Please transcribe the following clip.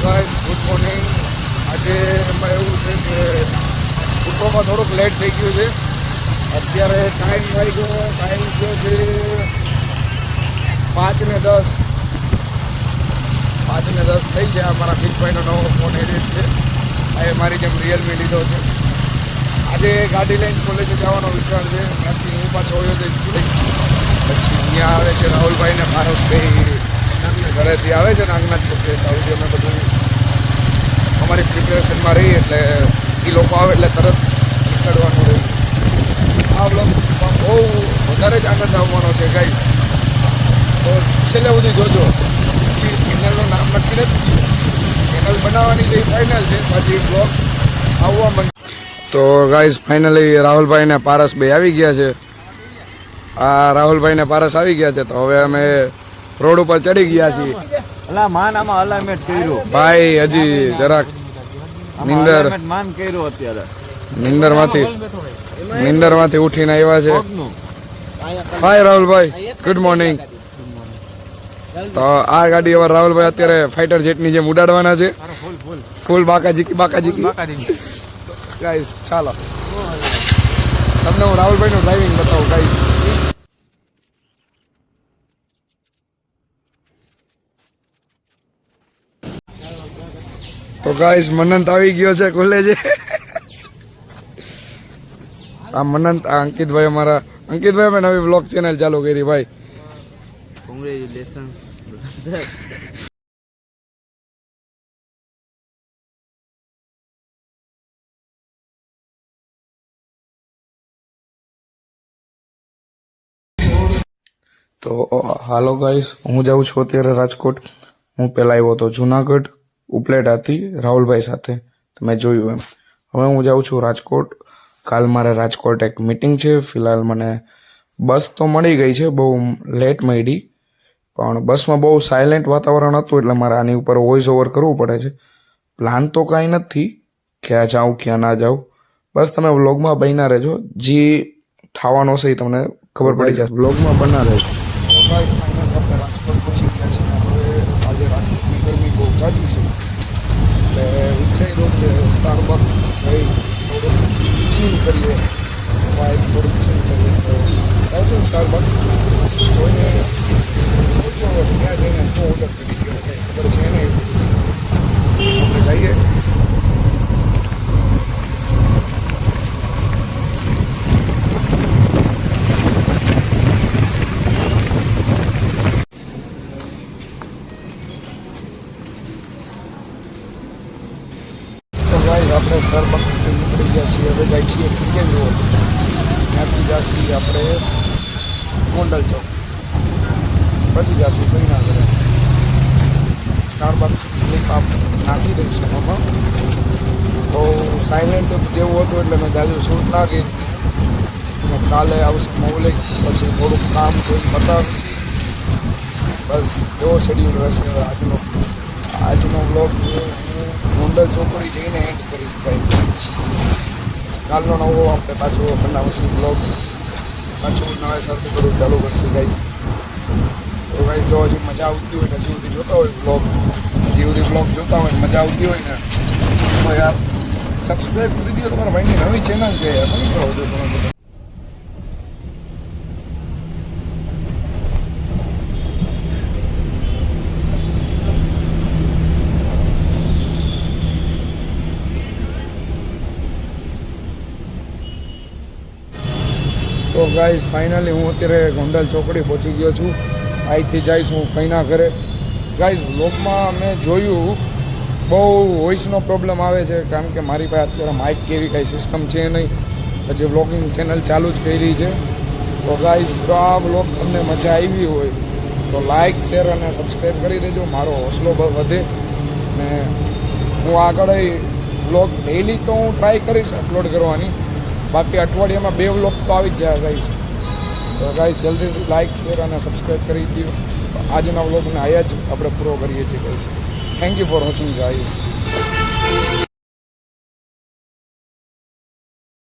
Guys good morning. આજે એમાં એવું છે કે ઉઠવામાં થોડુંક લેટ થઈ ગયું છે. અત્યારે ટાઈમ થયો છે 5:10. 5:10 થઈ ગયા. અમારા કિશભાઈનો નવો ફોન એરિયસ છે. એ મારી જેમ રિયલમી લીધો છે. આજે ગાડી લઈને કોલેજે જવાનો વિચાર છે. ત્યાંથી હું પાછો આવ્યો જઈશ પછી અહીંયા આવે છે રાહુલભાઈ ને પારસભાઈ ઘરેથી આવે છે નાગનાથ ચોકે. તાવથી અમે બધું અમારી પ્રિપેરેશનમાં રહીએ એટલે એ લોકો આવે એટલે તરત નીકળવાનું રહે. આ બ્લોગમાં બહુ વધારે જ આનંદ આવવાનો છે ગાઈસ, તો છેલ્લે સુધી જોજો. પછી ચેનલનું નામ નક્કી નથી, ચેનલ બનાવવાની જે ફાઇનલ છે, પછી બ્લોગ આવવા મને. તો ગાઈસ ફાઇનલી રાહુલભાઈ ને પારસભાઈ આવી ગયા છે. આ રાહુલભાઈ ને પારસ આવી ગયા છે. તો હવે અમે રોડ ઉપર ચડી ગયા છીએ. ભાઈ હજી જરાક નિંદરમાંથી ઉઠીને આવ્યા છે. હાય રાહુલભાઈ, ગુડ મોર્નિંગ. તો આ ગાડી હવે રાહુલભાઈ અત્યારે ફાઇટર જેટની જેમ ઉડાડવાના છે. ફૂલ બાકાજીકી ગાઈસ. ચાલો તમને હું રાહુલભાઈનું ડ્રાઇવિંગ બતાવું ગાઈસ. તો ગાઈસ મનંત આવી ગયો છે કોલેજે. આ મનંત, આ અંકિતભાઈ, અમારા અંકિતભાઈ મેં નવી બ્લોગ ચેનલ ચાલુ કરી ભાઈ. કોંગ્રેચ્યુલેશન્સ. તો હાલો ગાઈસ, હું જાઉં છું અત્યારે રાજકોટ. હું પહેલાં આવ્યો હતો જુનાગઢ, ઉપલેટ હતી રાહુલભાઈ સાથે, તમે જોયું એમ. હવે હું જાઉં છું રાજકોટ. કાલ મારે રાજકોટ એક મિટિંગ છે. ફિલહાલ મને બસ તો મળી ગઈ છે, બહુ લેટ મળી, પણ બસમાં બહુ સાયલેન્ટ વાતાવરણ હતું એટલે મારે આની ઉપર વોઇસ ઓવર કરવું પડે છે. પ્લાન તો કાંઈ નથી ક્યાં જાઉં ક્યાં ના જાઉં, બસ તમે વ્લોગમાં બન્યા રહેજો. જે થવાનો છે એ તમને ખબર પડી જશે. વ્લોગમાં બના રહેજો. રાજકોટ પહોંચી ગયા છે. હવે આજે રાજકોટની ગરમી બહુ જાજી છે એટલે વિચાર્યું કે સ્ટારબક્સ જઈ થોડુંક ચીલ કરીએ, વાઇફ થોડુંક ચીલ કરીએ. તો આવશું સ્ટારબક્સ જોઈને ત્યાં જઈને શું ઓર્ડર કરી ગયો કંઈ ખબર છે નહીં. આપણે જઈએ. આપણે સ્ટારબક્સથી નીકળી ગયા છીએ. હવે જાય છીએ ક્રિકેટ રોડ. ત્યાંથી જઈએ આપણે ગોંડલ ચોક, પછી જઈએ કોઈના ઘરે. સ્ટારબક્સ ક્લિપ આપ નાખી દઈશું આમાં. બહુ સાયલેન્ટ જેવું હતું એટલે મેં જાજુ શૂટ ના કરી. કાલે આવશે મૌલિક, પછી થોડુંક કામ કોઈ બતાવીશ. બસ એવો શેડ્યુલ રહેશે આજનો બ્લોગ. ગોંડલ ચોકડી જઈને એન્ડ કરી શકાય. કાલનો નવો આપણે પાછો બનાવશું બ્લોગ, પાછું નવા સાથે બધું ચાલુ કરશું ગાઈસ. તો ગાઈસ જો હજી મજા આવતી હોય ને, હજી સુધી જોતા હોય બ્લોગ, જોતા હોય મજા આવતી હોય ને, તો યાર સબસ્ક્રાઈબ કરી દો. તમારા ભાઈની નવી ચેનલ છે યાર, નહીં કરો છો તમે. તો ગાઈઝ ફાઇનલી હું અત્યારે ગોંડલ ચોકડી પહોંચી ગયો છું. અહીંથી જઈશ હું ફઈના ઘરે. ગાઈઝ વ્લોગમાં મેં જોયું બહુ વોઇસનો પ્રોબ્લેમ આવે છે, કારણ કે મારી પાસે અત્યારે માઇક કેવી કાંઈ સિસ્ટમ છે નહીં. પછી વ્લોગિંગ ચેનલ ચાલુ જ કરી છે. તો ગાઈઝ જો આ વ્લોગ તમને મજા આવી હોય તો લાઇક, શેર અને સબસ્ક્રાઈબ કરી દેજો. મારો હોસલો વધે ને હું આગળ વ્લોગ ડેઈલી તો હું ટ્રાય કરીશ અપલોડ કરવાની. બાકી અઠવાડિયામાં 2 વ્લોગ તો આવી જ જાય ગાઈસ. તો ગાઈસ જલ્દીથી લાઇક, શેર અને સબસ્ક્રાઈબ કરી દો. આજના વ્લોગને અહીંયા જ આપણે પૂરો કરીએ છીએ guys. Thank you for watching guys.